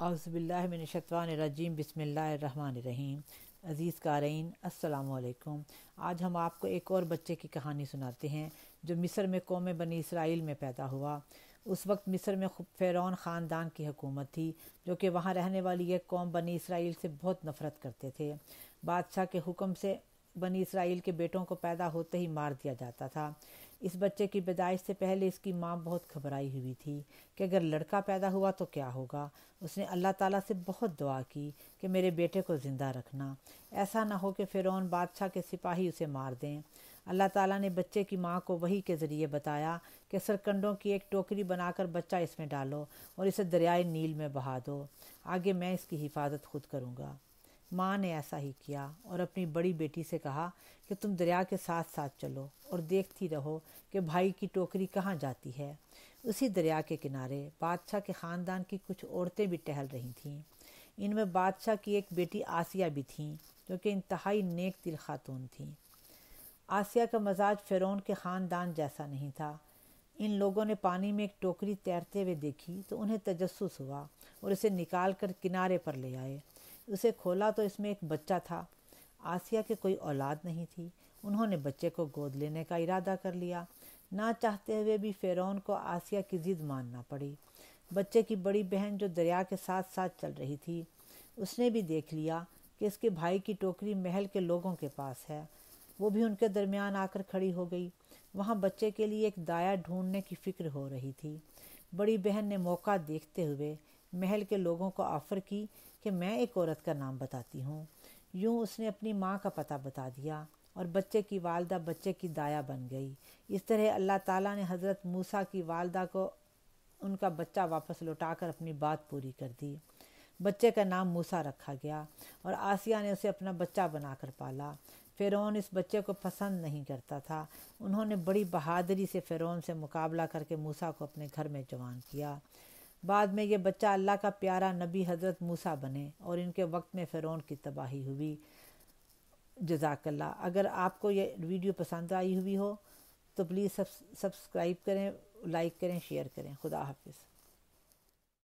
اعوذ باللہ من الشیطان الرجیم بسم اللہ الرحمن الرحیم۔ عزیز قارئین السلام علیکم۔ آج ہم آپ کو ایک اور بچے کی کہانی سناتے ہیں جو مصر میں قوم بنی اسرائیل میں پیدا ہوا۔ اس وقت مصر میں فرعون خاندان کی حکومت تھی جو کہ وہاں رہنے والی ایک قوم بنی اسرائیل سے بہت نفرت کرتے تھے۔ بادشاہ کے حکم سے بنی اسرائیل کے بیٹوں کو پیدا ہوتے ہی مار دیا جاتا تھا۔ اس بچے کی پیدائش سے پہلے اس کی ماں بہت گھبرائی ہوئی تھی کہ اگر لڑکا پیدا ہوا تو کیا ہوگا۔ اس نے اللہ تعالیٰ سے بہت دعا کی کہ میرے بیٹے کو زندہ رکھنا، ایسا نہ ہو کہ فرعون بادشاہ کے سپاہی اسے مار دیں۔ اللہ تعالیٰ نے بچے کی ماں کو وحی کے ذریعے بتایا کہ سرکنڈوں کی ایک ٹوکری بنا کر بچہ اس میں ڈالو اور اسے دریائے نیل میں بہا دو، آگے میں اس کی حفاظت خود کروں گا۔ ماں نے ایسا ہی کیا اور اپنی بڑی بیٹی سے کہا کہ تم دریا کے ساتھ ساتھ چلو اور دیکھتی رہو کہ بھائی کی ٹوکری کہاں جاتی ہے۔ اسی دریا کے کنارے بادشاہ کے خاندان کی کچھ عورتیں بھی ٹہل رہی تھیں۔ ان میں بادشاہ کی ایک بیٹی آسیہ بھی تھیں جو کہ انتہائی نیک دل خاتون تھیں۔ آسیہ کا مزاج فرعون کے خاندان جیسا نہیں تھا۔ ان لوگوں نے پانی میں ایک ٹوکری تیرتے ہوئے دیکھی تو انہیں تجسس ہوا اور اسے نکال کر کنارے پر لے آئے۔ اسے کھولا تو اس میں ایک بچہ تھا۔ آسیہ کے کوئی اولاد نہیں تھی۔ انہوں نے بچے کو گود لینے کا ارادہ کر لیا۔ نہ چاہتے ہوئے بھی فرعون کو آسیہ کی ضد ماننا پڑی۔ بچے کی بڑی بہن جو دریا کے ساتھ ساتھ چل رہی تھی، اس نے بھی دیکھ لیا کہ اس کے بھائی کی ٹوکری محل کے لوگوں کے پاس ہے۔ وہ بھی ان کے درمیان آ کر کھڑی ہو گئی۔ وہاں بچے کے لیے ایک دایا ڈھونڈنے کی فکر ہو رہی تھی۔ بڑی بہن نے موقع دیکھتے ہوئے محل کے لوگوں کو آفر کی کہ میں ایک عورت کا نام بتاتی ہوں۔ یوں اس نے اپنی ماں کا پتہ بتا دیا اور بچے کی والدہ بچے کی دایا بن گئی۔ اس طرح اللہ تعالیٰ نے حضرت موسیٰ کی والدہ کو ان کا بچہ واپس لوٹا کر اپنی بات پوری کر دی۔ بچے کا نام موسیٰ رکھا گیا اور آسیہ نے اسے اپنا بچہ بنا کر پالا۔ فرعون اس بچے کو پسند نہیں کرتا تھا۔ انہوں نے بڑی بہادری سے فرعون سے مقابلہ کر کے موسیٰ کو اپنے گھر میں جوان کیا۔ بعد میں یہ بچہ اللہ کا پیارا نبی حضرت موسیٰ بنے اور ان کے وقت میں فرعون کی تباہی ہوئی۔ جزاک اللہ۔ اگر آپ کو یہ ویڈیو پسند آئی ہوئی ہو تو پلیز سبسکرائب کریں، لائک کریں، شیئر کریں۔ خدا حافظ۔